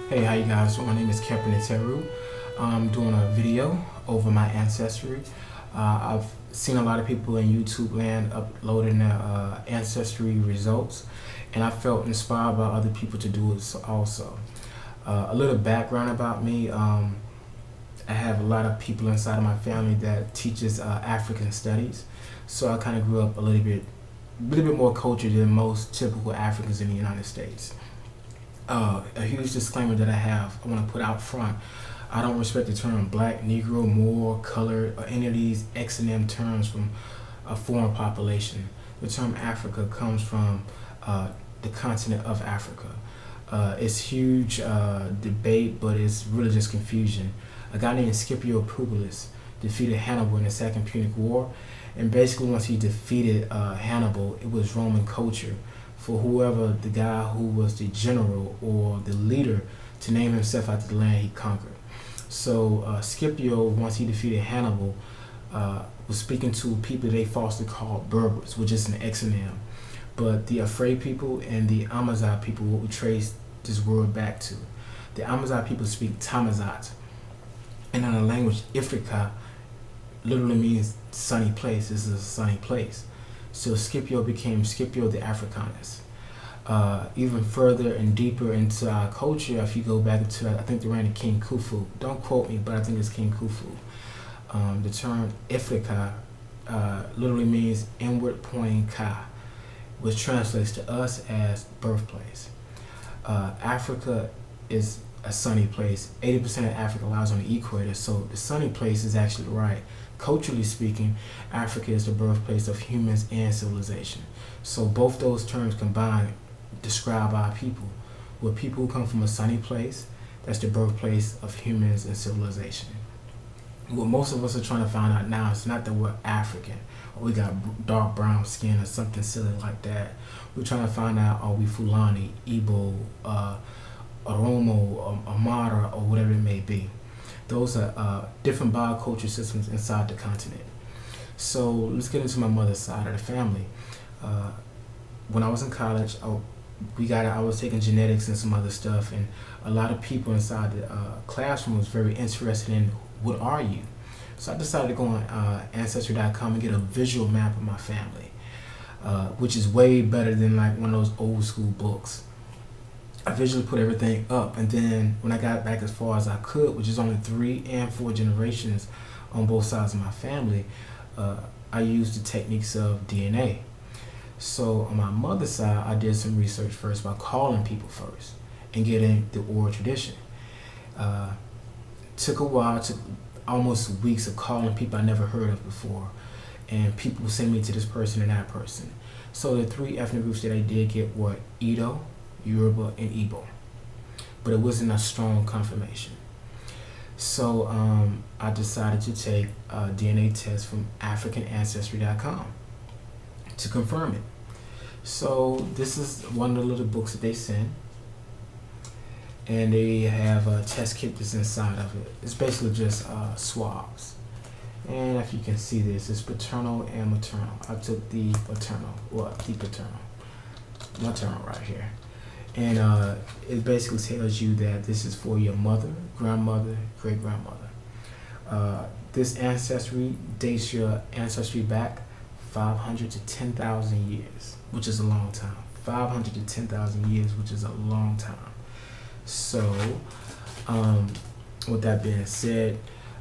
Hey, how you guys doing? My name is Teru. I'm doing a video over my ancestry. I've seen a lot of people in YouTube land uploading their ancestry results, and I felt inspired by other people to do it also. A little background about me. I have a lot of people inside of my family that teaches African studies, so I kind of grew up a little bit more cultured than most typical Africans in the United States. A huge disclaimer that I want to put out front. I don't respect the term black, Negro, Moor, colored, or any of these X and M terms from a foreign population. The term Africa comes from the continent of Africa. It's huge debate, but it's really just confusion. A guy named Scipio Publius defeated Hannibal in the Second Punic War, and basically once he defeated Hannibal, it was Roman culture for whoever the guy who was the general or the leader to name himself after the land he conquered. So Scipio, once he defeated Hannibal, was speaking to people they falsely called Berbers, which is an X and M. But the Afraid people and the Amazigh people, what we trace this word back to. The Amazigh people speak Tamazat, and in the language Ifrika literally means sunny place. This is a sunny place. So Scipio became Scipio the Africanus. Even further and deeper into our culture, if you go back to, I think the reign of King Khufu. Don't quote me, but I think it's King Khufu. The term Ifrika literally means inward pointing ka, which translates to us as birthplace. Africa is a sunny place. 80% of Africa lies on the equator, so the sunny place is actually right. Culturally speaking, Africa is the birthplace of humans and civilization. So both those terms combined describe our people. We're people who come from a sunny place. That's the birthplace of humans and civilization. What most of us are trying to find out now is not that we're African, or we got dark brown skin or something silly like that. We're trying to find out, are we Fulani, Ibgo, Oromo, Amhara, or whatever it may be. Those are different bioculture systems inside the continent. So let's get into my mother's side of the family. When I was in college, I was taking genetics and some other stuff, and a lot of people inside the classroom was very interested in what are you. So I decided to go on Ancestry.com and get a visual map of my family, which is way better than like one of those old school books. I visually put everything up, and then when I got back as far as I could, which is only 3 and 4 generations on both sides of my family, I used the techniques of DNA. So on my mother's side, I did some research first by calling people first and getting the oral tradition. Took a while, took almost weeks of calling people I never heard of before, and people would send me to this person and that person. So the 3 ethnic groups that I did get were Edo, Yoruba, and Igbo, but it wasn't a strong confirmation. So I decided to take a DNA test from AfricanAncestry.com to confirm it. So this is one of the little books that they send, and they have a test kit that's inside of it. It's basically just swabs. And if you can see this, it's paternal and maternal. I took the paternal right here. And it basically tells you that this is for your mother, grandmother, great-grandmother. This ancestry dates your ancestry back 500 to 10,000 years, which is a long time. 500 to 10,000 years, which is a long time. So, with that being said,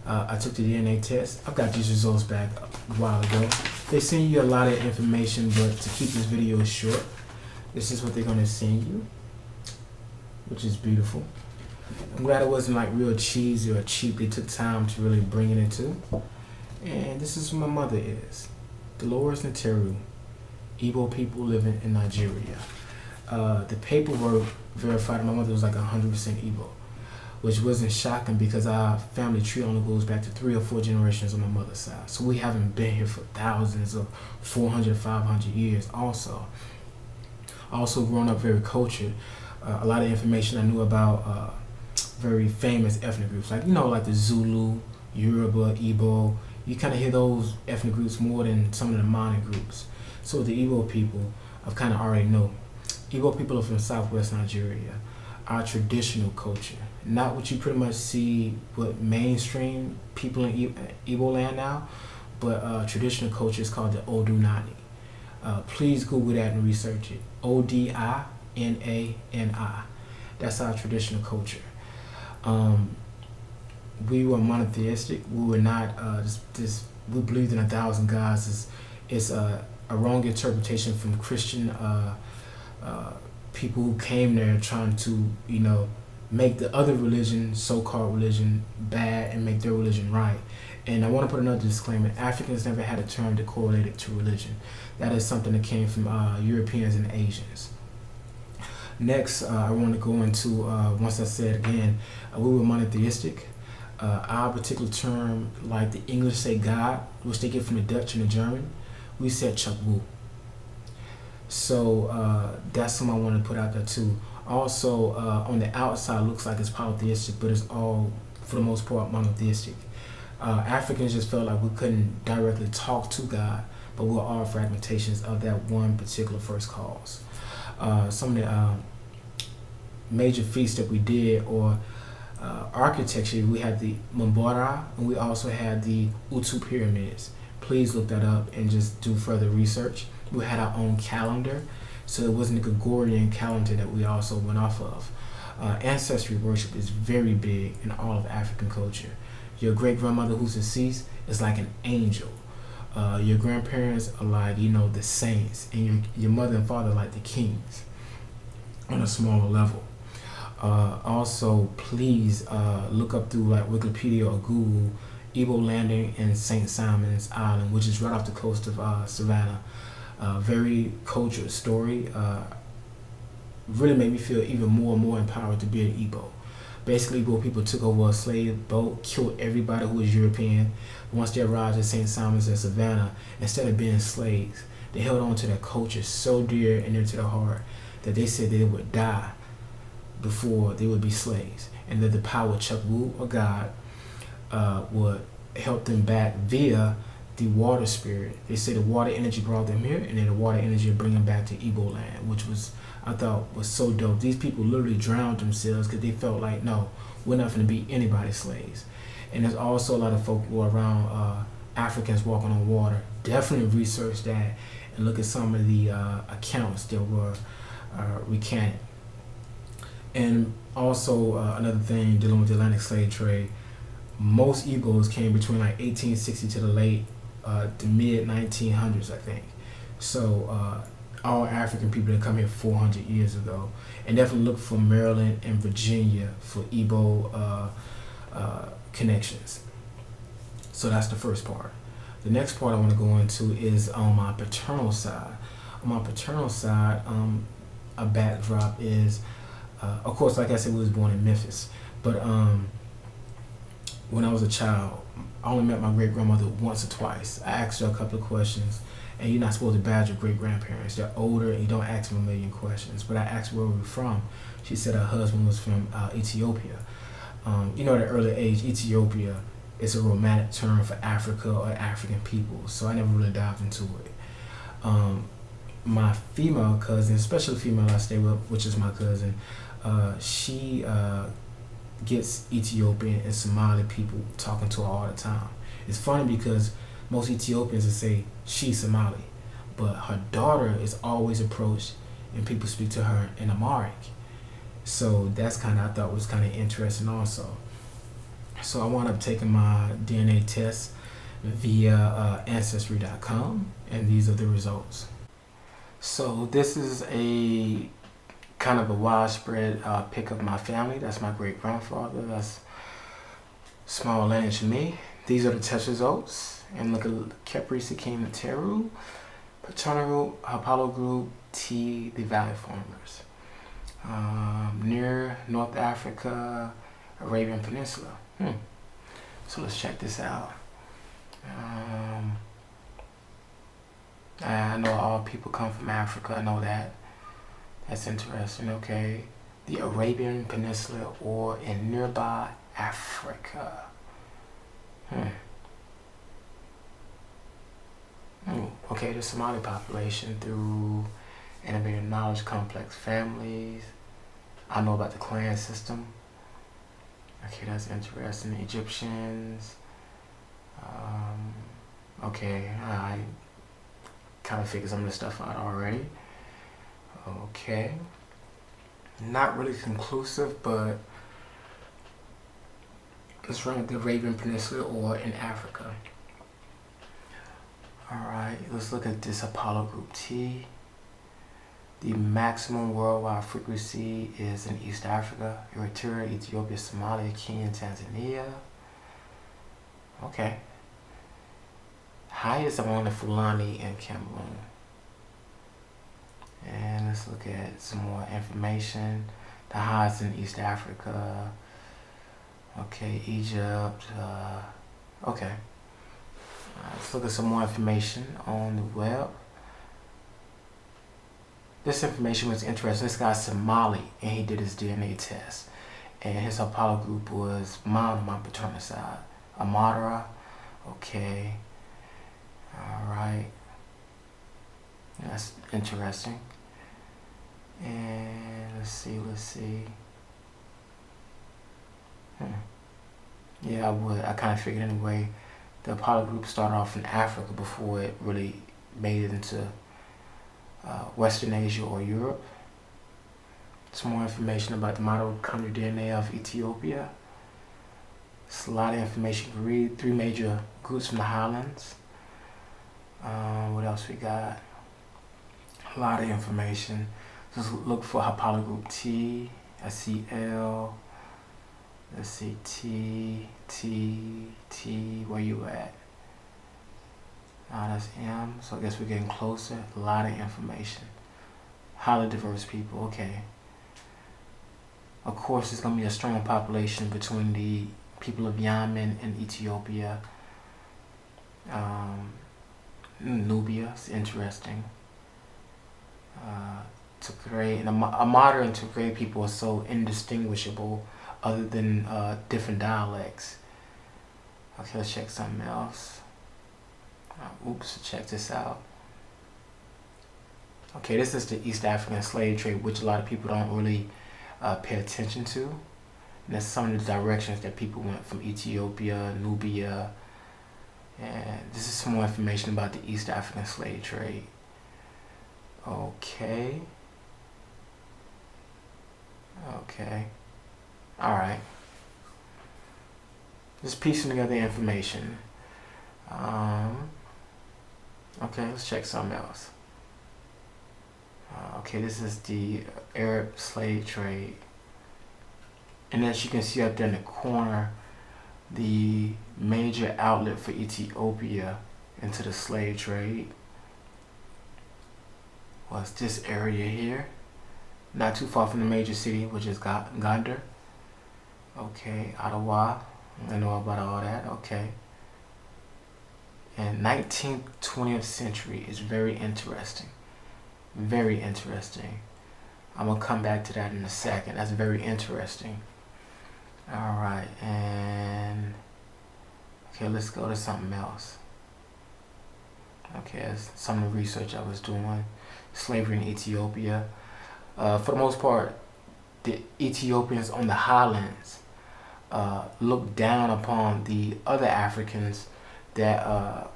I took the DNA test. I've got these results back a while ago. They send you a lot of information, but to keep this video short, this is what they're going to send you, which is beautiful. I'm glad it wasn't like real cheesy or cheap. They took time to really bring it into. And this is who my mother is. Dolores Nteru, Igbo people living in Nigeria. The paperwork verified my mother was like 100% Igbo, which wasn't shocking because our family tree only goes back to 3 or 4 generations on my mother's side. So we haven't been here for thousands of 400, 500 years also. Also grown up very cultured. A lot of information I knew about very famous ethnic groups, like like the Zulu, Yoruba, Igbo. You kind of hear those ethnic groups more than some of the minor groups. So the Igbo people, I've kind of already know. Igbo people are from Southwest Nigeria. our traditional culture, not what you pretty much see with mainstream people in Igbo land now, but traditional culture is called the Odunani. Please Google that and research it. Odinani. That's our traditional culture. We were monotheistic. We were not we believed in 1,000 gods. It's a wrong interpretation from Christian people who came there trying to, make the other religion, so-called religion, bad and make their religion right. And I want to put another disclaimer. Africans never had a term that correlated to religion. That is something that came from Europeans and Asians. Next, I want to go into, once I said again, we were monotheistic. Our particular term, like the English say God, which they get from the Dutch and the German, we said Chakwu. So that's something I want to put out there too. Also, on the outside, looks like it's polytheistic, but it's all, for the most part, monotheistic. Africans just felt like we couldn't directly talk to God, but we were all fragmentations of that one particular first cause. Some of the major feats that we did, or architecture, we had the Mbora, and we also had the Utu pyramids. Please look that up and just do further research. We had our own calendar, so it wasn't a Gregorian calendar that we also went off of. Ancestry worship is very big in all of African culture. Your great-grandmother who's deceased is like an angel. Your grandparents are like, the saints, and your mother and father are like the kings on a smaller level. Also, please look up through like Wikipedia or Google Igbo landing in St. Simon's Island, which is right off the coast of Savannah. Very cultured story. Really made me feel even more and more empowered to be an Igbo. Basically, Igbo people took over a slave boat, killed everybody who was European. Once they arrived at St. Simon's and Savannah, instead of being slaves, they held on to their culture so dear and near to their heart that they said they would die before they would be slaves, and that the power of Chakwu, or God, would help them back via the water spirit. They say the water energy brought them here, and then the water energy would bring them back to Igbo land, which I thought was so dope. These people literally drowned themselves because they felt like, no, we're not going to be anybody's slaves. And there's also a lot of folklore around Africans walking on water. Definitely research that and look at some of the accounts that were recanted. And also another thing dealing with the Atlantic slave trade, most Igbos came between like 1860 to the mid 1900s, I think. So all African people that come here 400 years ago, and definitely look for Maryland and Virginia for Igbo connections. So that's the first part. The next part I want to go into is on my paternal side. On my paternal side, a backdrop is, of course, like I said, we was born in Memphis, but when I was a child, I only met my great-grandmother once or twice. I asked her a couple of questions, and you're not supposed to badger great-grandparents. They're older, and you don't ask them a million questions. But I asked where we were from. She said her husband was from Ethiopia. At an early age, Ethiopia is a romantic term for Africa or African people, so I never really dived into it. My female cousin, especially the female I stay with, which is my cousin, she gets Ethiopian and Somali people talking to her all the time. It's funny because most Ethiopians will say she's Somali, but her daughter is always approached and people speak to her in Amharic. So that's I thought was kind of interesting also. So I wound up taking my DNA test via Ancestry.com, and these are the results. So this is a kind of a widespread pick of my family. That's my great-grandfather. That's small lineage to me. These are the test results. And look at Kepri Sikkim Teru, paternal Haplogroup T, the valley formers. Near North Africa, Arabian Peninsula. So let's check this out. I know all people come from Africa. I know that. That's interesting. Okay, the Arabian Peninsula or in nearby Africa. Okay, the Somali population through innovative knowledge, complex families. I know about the clan system. Okay, that's interesting. Egyptians. Okay, I kind of figured some of this stuff out already. Okay. Not really conclusive, but let's run with the Arabian Peninsula or in Africa. Alright, let's look at this Haplogroup T. The maximum worldwide frequency is in East Africa, Eritrea, Ethiopia, Somalia, Kenya, Tanzania. Okay. Highest among the Fulani and Cameroon. And let's look at some more information. The highest in East Africa. Okay, Egypt. Okay. Let's look at some more information on the web. This information was interesting. This guy's Somali, and he did his DNA test. And his haplogroup was mine on my paternal side. Amhara. Okay. Alright. That's interesting. And let's see. Yeah, I kind of figured anyway. The haplogroup started off in Africa before it really made it into Western Asia or Europe. Some more information about the mitochondrial DNA of Ethiopia. It's a lot of information to read. 3 major groups from the highlands. What else we got? A lot of information. Just look for haplogroup T. I see L. Let's see T. Where you at? That's M. So I guess we're getting closer. A lot of information. Highly diverse people. Okay. Of course, there's gonna be a strong population between the people of Yemen and Ethiopia. Nubia is interesting. Tigrai and Amhara and Tigrai people are so indistinguishable other than different dialects. Okay, let's check something else. Check this out. Okay, this is the East African slave trade, which a lot of people don't really pay attention to. And that's some of the directions that people went from Ethiopia, Nubia, and this is some more information about the East African slave trade. Okay. Alright. Just piecing together information. Okay, let's check something else. Okay, this is the Arab slave trade. And as you can see up there in the corner, the major outlet for Ethiopia into the slave trade was this area here, not too far from the major city, which is Gondar. Okay, Ottawa, I know about all that. Okay. And 19th, 20th century is very interesting. Very interesting. I'm gonna come back to that in a second. That's very interesting. Alright, and okay, let's go to something else. Okay, that's some of the research I was doing. Slavery in Ethiopia. For the most part, the Ethiopians on the highlands looked down upon the other Africans that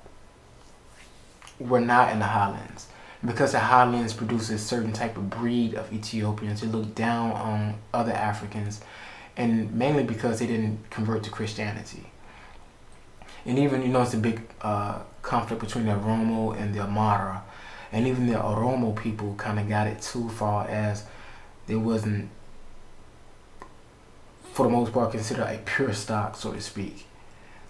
were not in the highlands. Because the highlands produce a certain type of breed of Ethiopians, they looked down on other Africans, and mainly because they didn't convert to Christianity. And even, it's a big conflict between the Oromo and the Amhara. And even the Oromo people kind of got it too far as they wasn't, for the most part, considered a pure stock, so to speak.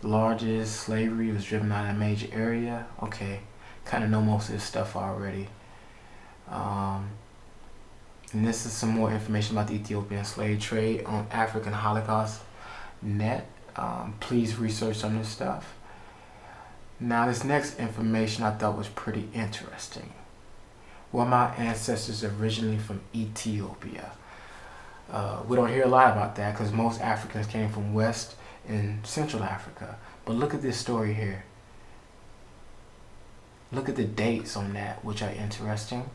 The largest slavery was driven out of a major area. Okay, kind of know most of this stuff already. And this is some more information about the Ethiopian slave trade on African Holocaust net. Please research on this stuff. Now, this next information I thought was pretty interesting. Were my ancestors originally from Ethiopia? We don't hear a lot about that because most Africans came from West and Central Africa. But look at this story here. Look at the dates on that, which are interesting.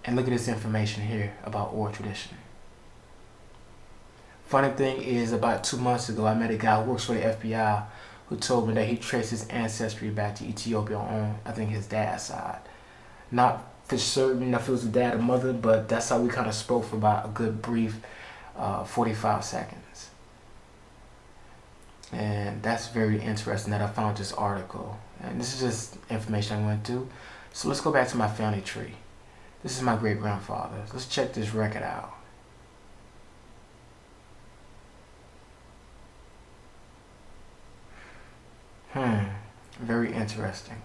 And look at this information here about oral tradition. Funny thing is, about 2 months ago, I met a guy who works for the FBI who told me that he traced his ancestry back to Ethiopia on, I think, his dad's side. Not for certain if it was a dad or mother, but that's how we kind of spoke for about a good brief 45 seconds. And that's very interesting that I found this article. And this is just information I went through. So let's go back to my family tree. This is my great-grandfather. Let's check this record out. Very interesting.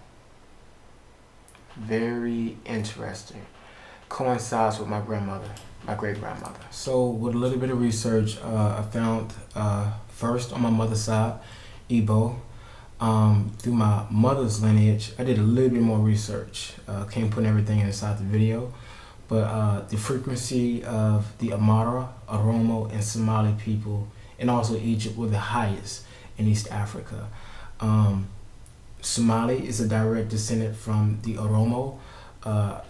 Very interesting. Coincides with my grandmother, my great-grandmother. So with a little bit of research, I found first on my mother's side, Ibgo. Through my mother's lineage, I did a little bit more research. Can't put everything inside the video, but the frequency of the Amhara, Oromo, and Somali people, and also Egypt, were the highest in East Africa. Somali is a direct descendant from the Oromo.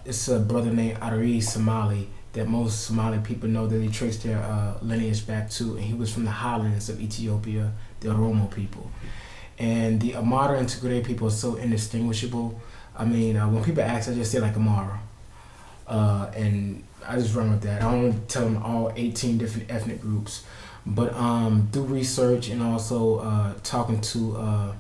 It's a brother named Arsi Somali that most Somali people know that they trace their lineage back to, and he was from the highlands of Ethiopia, the Oromo people. And the Amhara and Tigrai people are so indistinguishable. I mean, when people ask, I just say like Amhara. And I just run with that. I don't tell them all 18 different ethnic groups. But through research and also talking to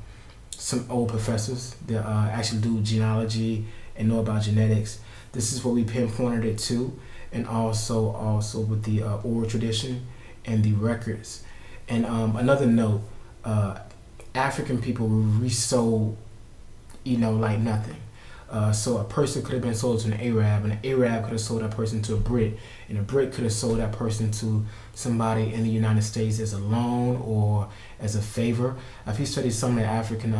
some old professors that actually do genealogy and know about genetics, this is what we pinpointed it to. And also with the oral tradition and the records. And another note, African people were resold, like nothing. So a person could have been sold to an Arab, and an Arab could have sold that person to a Brit, and a Brit could have sold that person to somebody in the United States as a loan or as a favor. If you study some of the African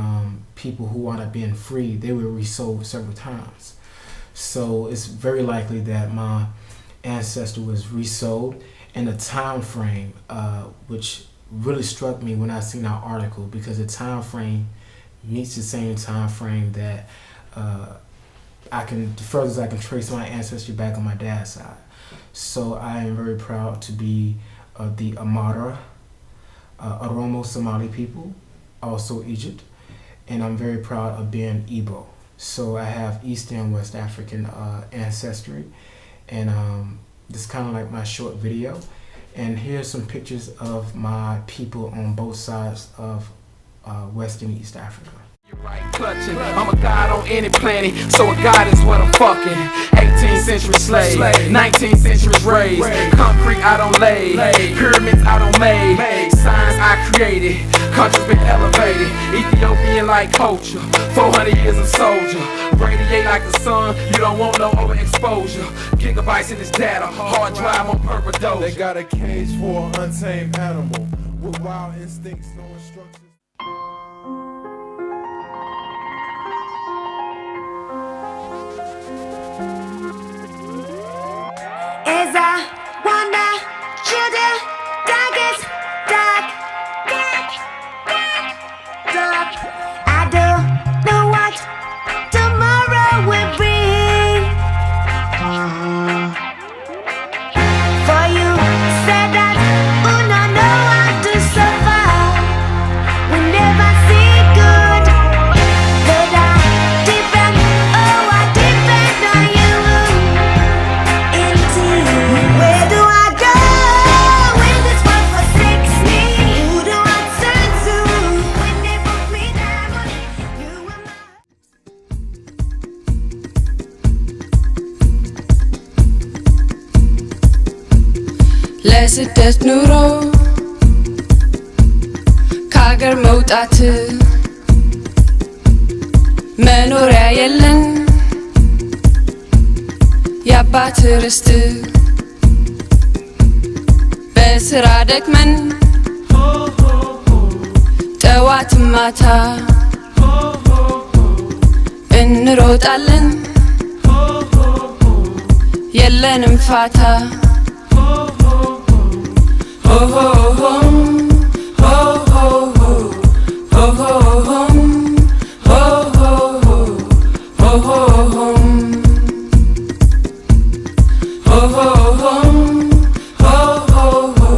people who wound up being free, they were resold several times. So it's very likely that my ancestor was resold, and the time frame, which really struck me when I seen that article, because the time frame meets the same time frame that the furthest I can trace my ancestry back on my dad's side. So I am very proud to be the Amhara, Oromo Somali people, also Egypt, and I'm very proud of being Ibgo. So I have East and West African ancestry, and this is kind of like my short video. And here's some pictures of my people on both sides of West and East Africa. You're right, clutching. I'm a god on any planet, so a god is what I'm fucking. 18th century slave, 19th century raised. Concrete I don't lay, pyramids I don't make. Science I created, country's been elevated. Ethiopian like culture, 400 years of soldier. Radiate like the sun, you don't want no overexposure. Gigabytes in this data, hard drive on purpose dose. They got a cage for an untamed animal with wild instincts, no instructions. As I wander through the darkest dark, I don't know what tomorrow will bring. For you said that we don't know how to survive. We never see good, but I depend on you. Where do I go when this world forsakes me? Who do I turn to when they put me down? You are my... ለስደት ኑሮ ከአገር መውጣት መኖሪያ የለን የአባት ርስት በስራ ደክመን ጠዋት ማታ እንሮጣለን የለንም ፋታ ho ho hum ho ho ho ho ho hum ho ho ho ho ho hum ho ho hum ho ho ho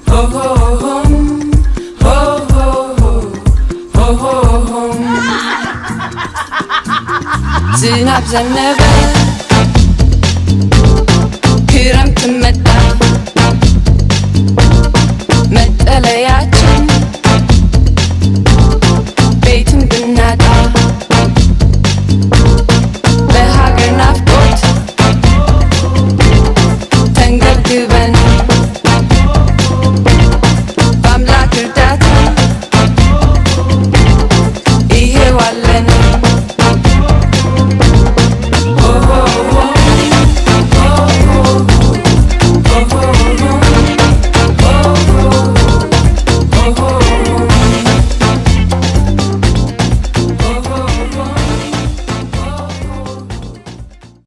ho Synapsen never